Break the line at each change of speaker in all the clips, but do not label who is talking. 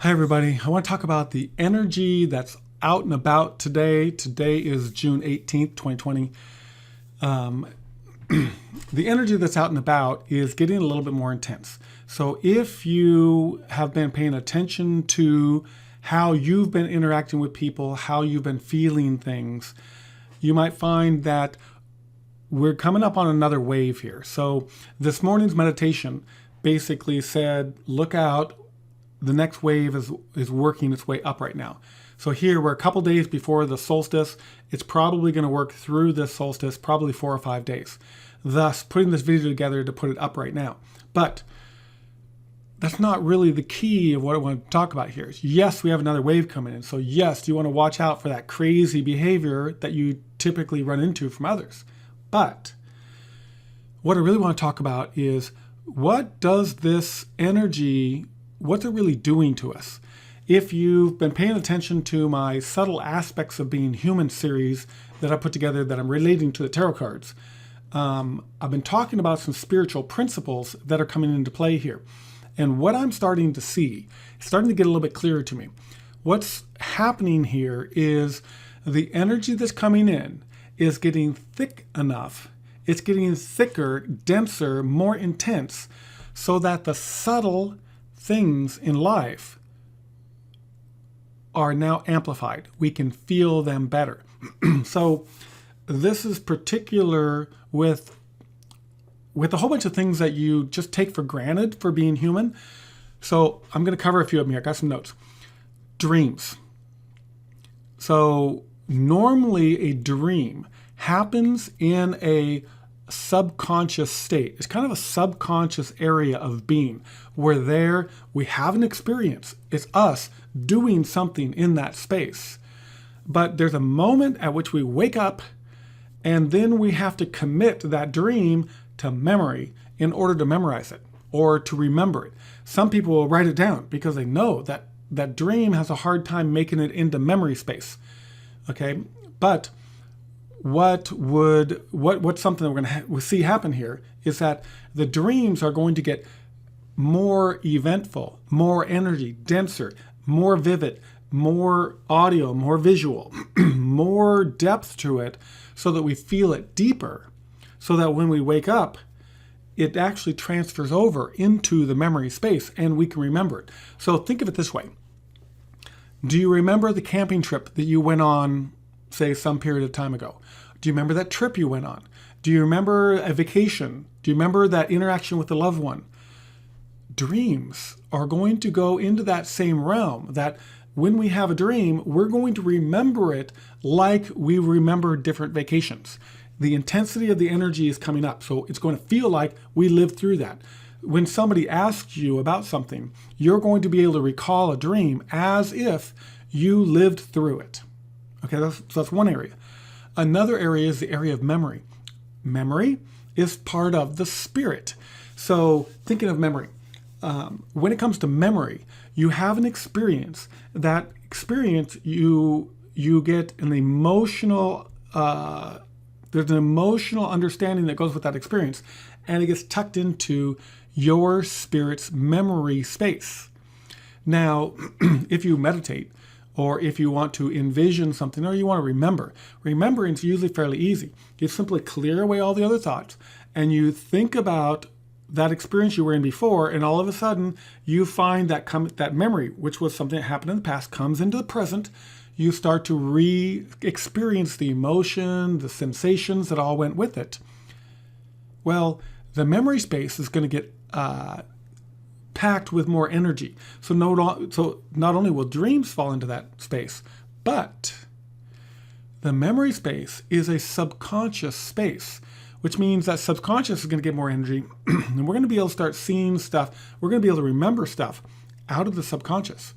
Hi, everybody. I want to talk about the energy that's out and about today. Today is June 18th, 2020. The energy that's out and about is getting a little bit more intense. So if you have been paying attention to how you've been interacting with people, how you've been feeling things, you might find that we're coming up on another wave here. So this morning's meditation basically said, look out. The next wave is working its way up right now. So here we're a couple days before the solstice. It's probably going to work through this solstice, probably 4 or 5 days. Thus, putting this video together to put it up right now. But that's not really the key of what I want to talk about here. Yes, we have another wave coming in. So yes, you want to watch out for that crazy behavior that you typically run into from others. But what I really want to talk about is what does this energy, what's it really doing to us? If you've been paying attention to my Subtle Aspects of Being Human series that I put together that I'm relating to the tarot cards, I've been talking about some spiritual principles that are coming into play here. And what I'm starting to see, it's starting to get a little bit clearer to me. What's happening here is the energy that's coming in is getting thick enough. It's getting thicker, denser, more intense, so that the subtle things in life are now amplified. We can feel them better. So this is particular with a whole bunch of things that you just take for granted for being human. So I'm going to cover a few of them here. I got some notes. Dreams. So normally a dream happens in a subconscious state. It's kind of a subconscious area of being where we have an experience. It's us doing something in that space. But there's a moment at which we wake up and then we have to commit that dream to memory in order to memorize it or to remember it. Some people will write it down because they know that that dream has a hard time making it into memory space. Okay, but what's something that we're going to see happen here is that the dreams are going to get more eventful, more energy, denser, more vivid, more audio, more visual, more depth to it, so that we feel it deeper, so that when we wake up, it actually transfers over into the memory space and we can remember it. So think of it this way. Do you remember the camping trip that you went on, say, some period of time ago? Do you remember that trip you went on? Do you remember a vacation? Do you remember that interaction with a loved one? Dreams are going to go into that same realm, that when we have a dream, we're going to remember it like we remember different vacations. The intensity of the energy is coming up, so it's going to feel like we lived through that. When somebody asks you about something, you're going to be able to recall a dream as if you lived through it. Okay, that's one area. Another area is the area of memory. Memory is part of the spirit. So thinking of memory, when it comes to memory, you have an experience. That experience, you get an emotional, there's an emotional understanding that goes with that experience, and it gets tucked into your spirit's memory space. Now, if you meditate, or if you want to envision something, or you want to remember, remembering is usually fairly easy. You simply clear away all the other thoughts, and you think about that experience you were in before, and all of a sudden you find that memory, which was something that happened in the past, comes into the present. You start to re-experience the emotion, the sensations that all went with it. Well, the memory space is going to get packed with more energy. So not only will dreams fall into that space, but the memory space is a subconscious space, which means that subconscious is going to get more energy, and we're going to be able to start seeing stuff. We're going to be able to remember stuff out of the subconscious,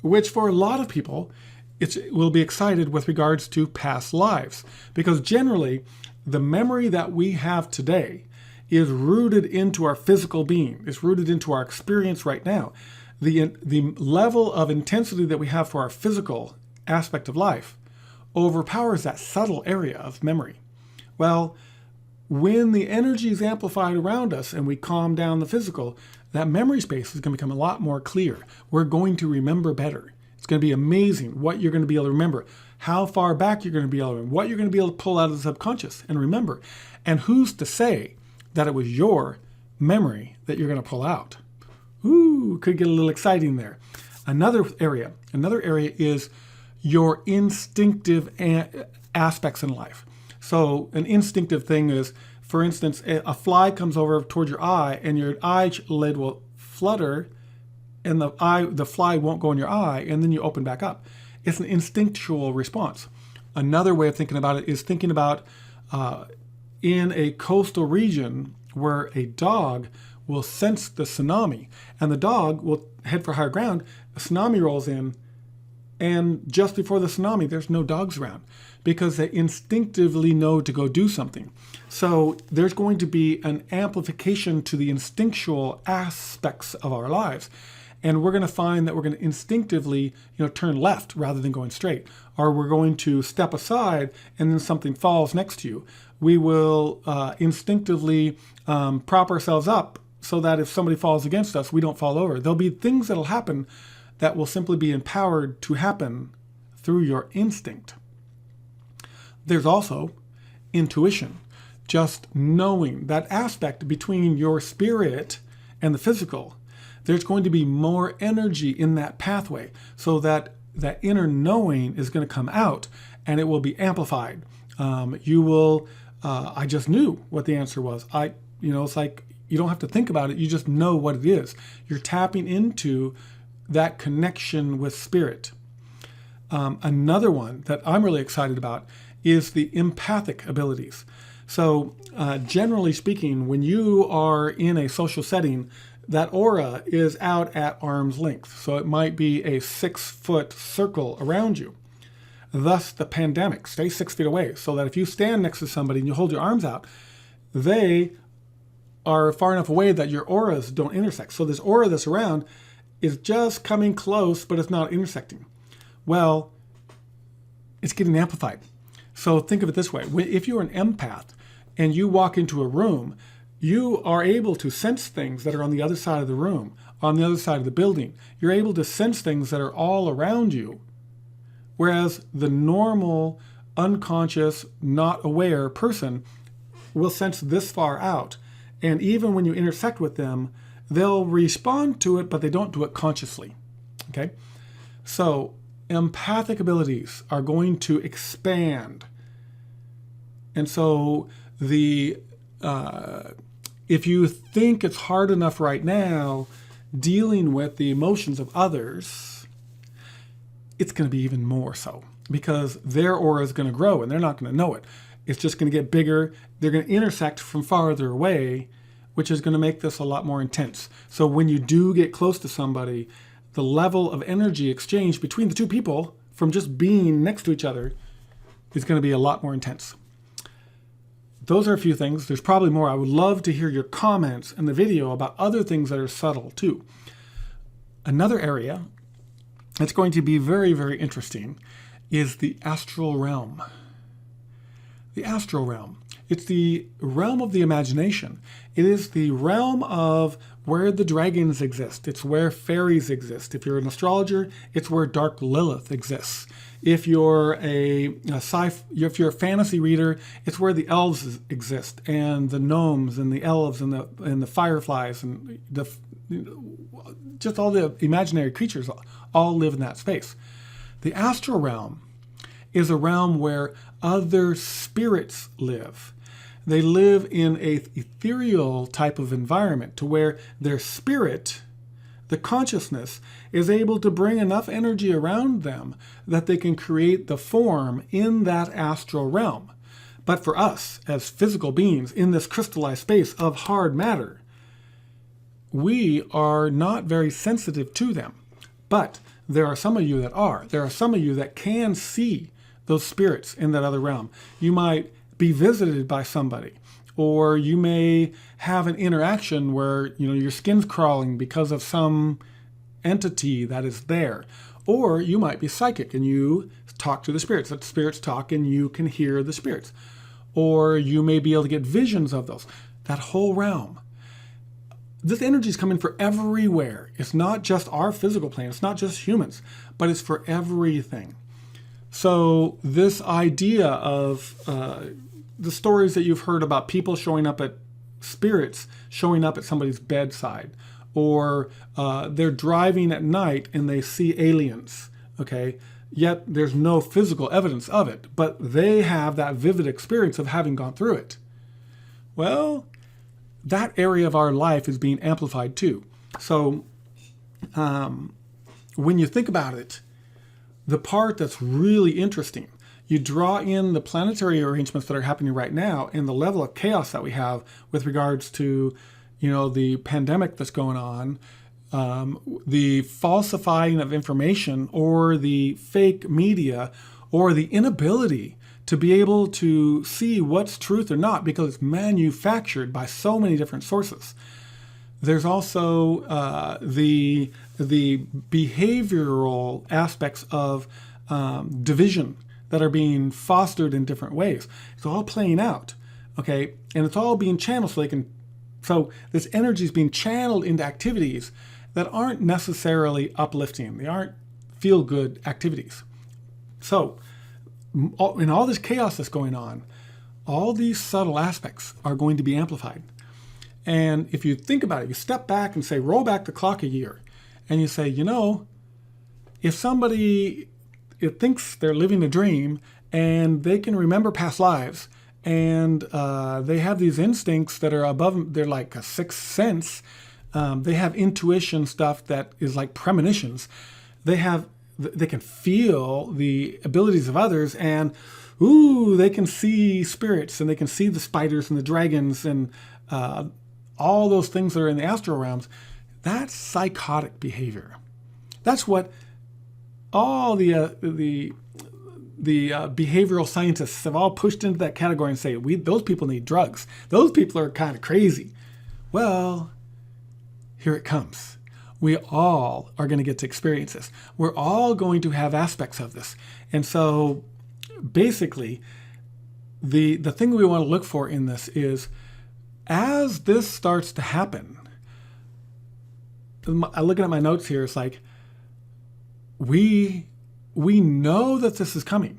which for a lot of people, it will be excited with regards to past lives, because generally the memory that we have today is rooted into our physical being. It's rooted into our experience right now. The level of intensity that we have for our physical aspect of life overpowers that subtle area of memory. Well, when the energy is amplified around us and we calm down the physical, that memory space is going to become a lot more clear. We're going to remember better. It's going to be amazing what you're going to be able to remember, how far back you're going to be able to remember, what you're going to be able to pull out of the subconscious and remember. And who's to say that it was your memory that you're going to pull out? Ooh, could get a little exciting there. Another area is your instinctive aspects in life. So an instinctive thing is, for instance, a fly comes over towards your eye and your eyelid will flutter and the fly won't go in your eye, and then you open back up. It's an instinctual response. Another way of thinking about it is thinking about in a coastal region where a dog will sense the tsunami, and the dog will head for higher ground. A tsunami rolls in, and just before the tsunami, there's no dogs around because they instinctively know to go do something. So there's going to be an amplification to the instinctual aspects of our lives. And we're going to find that we're going to instinctively, turn left rather than going straight. Or we're going to step aside and then something falls next to you. We will instinctively prop ourselves up so that if somebody falls against us, we don't fall over. There'll be things that'll happen that will simply be empowered to happen through your instinct. There's also intuition, just knowing that aspect between your spirit and the physical. There's going to be more energy in that pathway so that that inner knowing is going to come out and it will be amplified. You will, I just knew what the answer was. It's like you don't have to think about it. You just know what it is. You're tapping into that connection with spirit. Another one that I'm really excited about is the empathic abilities. So generally speaking, when you are in a social setting, that aura is out at arm's length. So it might be a 6-foot circle around you. Thus the pandemic, stay 6 feet away, so that if you stand next to somebody and you hold your arms out, they are far enough away that your auras don't intersect. So this aura that's around is just coming close, but it's not intersecting. Well, it's getting amplified. So think of it this way. If you're an empath and you walk into a room, you are able to sense things that are on the other side of the room, on the other side of the building. You're able to sense things that are all around you. Whereas the normal, unconscious, not aware person will sense this far out. And even when you intersect with them, they'll respond to it, but they don't do it consciously. Okay? So empathic abilities are going to expand. And so if you think it's hard enough right now dealing with the emotions of others, it's going to be even more so because their aura is going to grow and they're not going to know it. It's just going to get bigger. They're going to intersect from farther away, which is going to make this a lot more intense. So when you do get close to somebody, the level of energy exchange between the two people from just being next to each other is going to be a lot more intense. Those are a few things. There's probably more. I would love to hear your comments in the video about other things that are subtle too. Another area that's going to be very, very interesting is the astral realm. The astral realm. It's the realm of the imagination. It is the realm of where the dragons exist. It's where fairies exist. If you're an astrologer, it's where Dark Lilith exists. If you're if you're a fantasy reader, it's where the elves exist, and the gnomes, and the elves, and the fireflies, and just all the imaginary creatures all live in that space. The astral realm is a realm where other spirits live. They live in an ethereal type of environment to where their spirit, the consciousness, is able to bring enough energy around them that they can create the form in that astral realm. But for us, as physical beings in this crystallized space of hard matter, we are not very sensitive to them. But there are some of you that are. There are some of you that can see those spirits in that other realm. You might be visited by somebody, or you may have an interaction where your skin's crawling because of some entity that is there, or you might be psychic and you talk to the spirits. That spirits talk and you can hear the spirits, or you may be able to get visions of those. That whole realm. This energy is coming for everywhere. It's not just our physical plane. It's not just humans, but it's for everything. So this idea of the stories that you've heard about people showing up at spirits, showing up at somebody's bedside, or they're driving at night and they see aliens, okay? Yet there's no physical evidence of it, but they have that vivid experience of having gone through it. Well, that area of our life is being amplified too. So when you think about it, the part that's really interesting, you draw in the planetary arrangements that are happening right now and the level of chaos that we have with regards to, the pandemic that's going on, the falsifying of information or the fake media or the inability to be able to see what's truth or not because it's manufactured by so many different sources. There's also the behavioral aspects of division that are being fostered in different ways. It's all playing out, okay? And it's all being channeled so this energy is being channeled into activities that aren't necessarily uplifting. They aren't feel-good activities. So in all this chaos that's going on, all these subtle aspects are going to be amplified. And if you think about it, you step back and say, roll back the clock a year, and you say, if somebody thinks they're living a dream and they can remember past lives and they have these instincts that are above them, they're like a sixth sense. They have intuition stuff that is like premonitions. They can feel the abilities of others, and they can see spirits, and they can see the spiders and the dragons and all those things that are in the astral realms. That's psychotic behavior. That's what all the behavioral scientists have all pushed into that category and say, those people need drugs. Those people are kind of crazy. Well, here it comes. We all are going to get to experience this. We're all going to have aspects of this. And so basically, the thing we want to look for in this is, as this starts to happen, I'm looking at my notes here, it's like, we know that this is coming.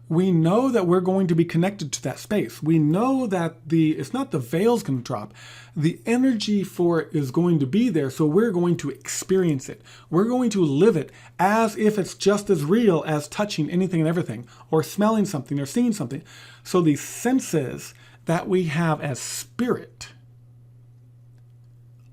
We know that we're going to be connected to that space. We know that it's not the veil's going to drop. The energy for it is going to be there, so we're going to experience it. We're going to live it as if it's just as real as touching anything and everything, or smelling something, or seeing something. So these senses that we have as spirit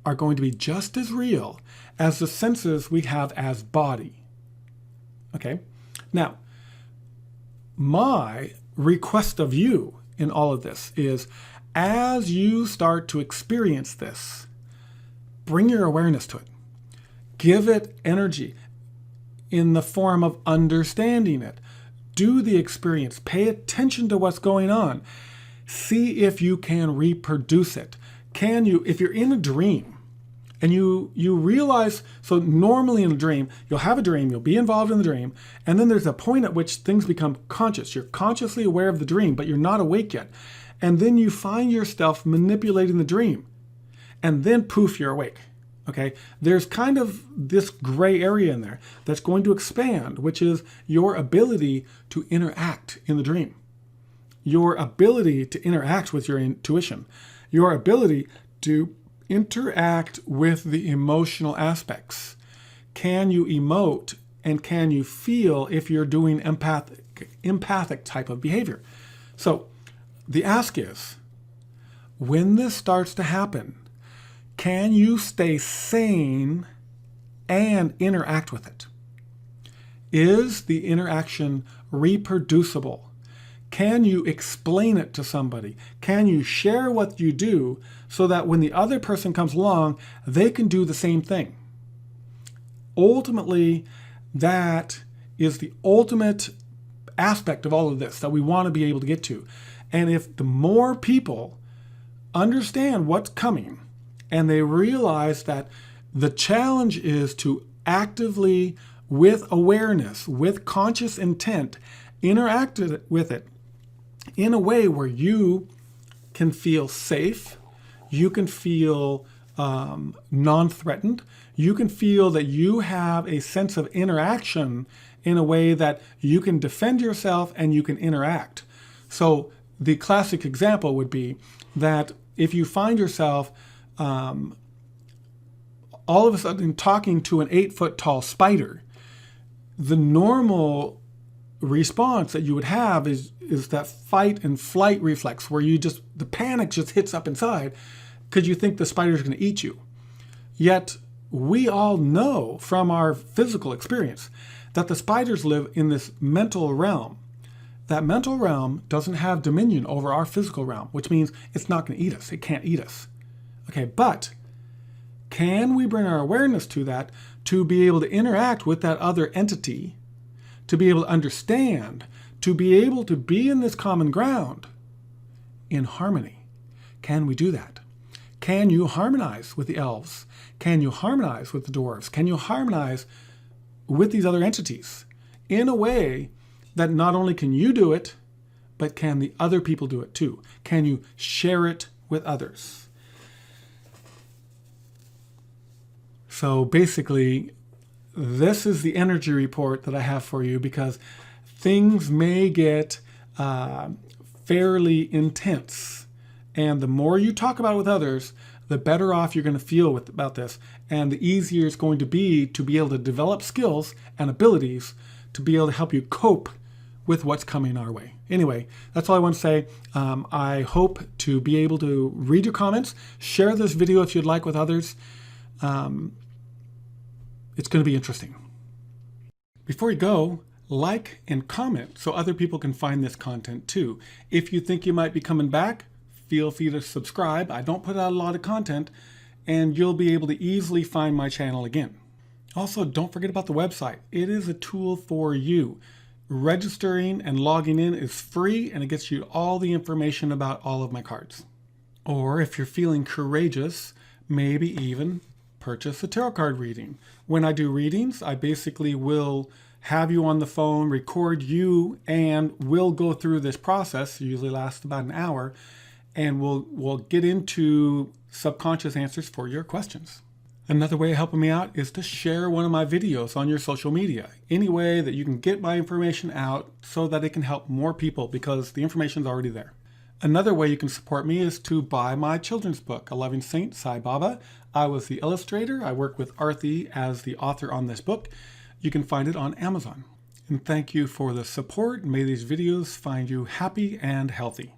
are going to be just as real as the senses we have as body. Okay? Now, my request of you in all of this is, as you start to experience this, bring your awareness to it. Give it energy in the form of understanding it. Do the experience. Pay attention to what's going on. See if you can reproduce it. If you're in a dream, and you realize, so normally in a dream, you'll have a dream, you'll be involved in the dream, and then there's a point at which things become conscious. You're consciously aware of the dream, but you're not awake yet. And then you find yourself manipulating the dream. And then poof, you're awake. Okay? There's kind of this gray area in there that's going to expand, which is your ability to interact in the dream. Your ability to interact with your intuition. Your ability to interact with the emotional aspects. Can you emote and can you feel if you're doing empathic type of behavior? So the ask is, when this starts to happen, can you stay sane and interact with it? Is the interaction reproducible? Can you explain it to somebody? Can you share what you do so that when the other person comes along, they can do the same thing? Ultimately, that is the ultimate aspect of all of this that we want to be able to get to. And if the more people understand what's coming and they realize that the challenge is to actively, with awareness, with conscious intent, interact with it, in a way where you can feel safe, you can feel non-threatened, you can feel that you have a sense of interaction in a way that you can defend yourself and you can interact. So the classic example would be that if you find yourself all of a sudden talking to an 8-foot tall spider, the normal response that you would have is that fight and flight reflex where the panic just hits up inside because you think the spider's going to eat you. Yet we all know from our physical experience that the spiders live in this mental realm. That mental realm doesn't have dominion over our physical realm, which means it's not going to eat us. It can't eat us. Okay, but can we bring our awareness to that to be able to interact with that other entity, to be able to understand, to be able to be in this common ground in harmony? Can we do that? Can you harmonize with the elves? Can you harmonize with the dwarves? Can you harmonize with these other entities in a way that not only can you do it, but can the other people do it too? Can you share it with others? So basically, this is the energy report that I have for you, because things may get fairly intense. And the more you talk about it with others, the better off you're going to feel about this. And the easier it's going to be able to develop skills and abilities to be able to help you cope with what's coming our way. Anyway, that's all I want to say. I hope to be able to read your comments, share this video if you'd like with others. It's going to be interesting. Before you go, like and comment so other people can find this content too. If you think you might be coming back, feel free to subscribe. I don't put out a lot of content, and you'll be able to easily find my channel again. Also, don't forget about the website. It is a tool for you. Registering and logging in is free, and it gets you all the information about all of my cards. Or if you're feeling courageous, maybe even purchase a tarot card reading. When I do readings, I basically will have you on the phone, record you, and we'll go through this process. It usually lasts about an hour, and we'll get into subconscious answers for your questions. Another way of helping me out is to share one of my videos on your social media. Any way that you can get my information out so that it can help more people, because the information is already there. Another way you can support me is to buy my children's book, A Loving Saint, Sai Baba. I was the illustrator. I work with Arthi as the author on this book. You can find it on Amazon. And thank you for the support. May these videos find you happy and healthy.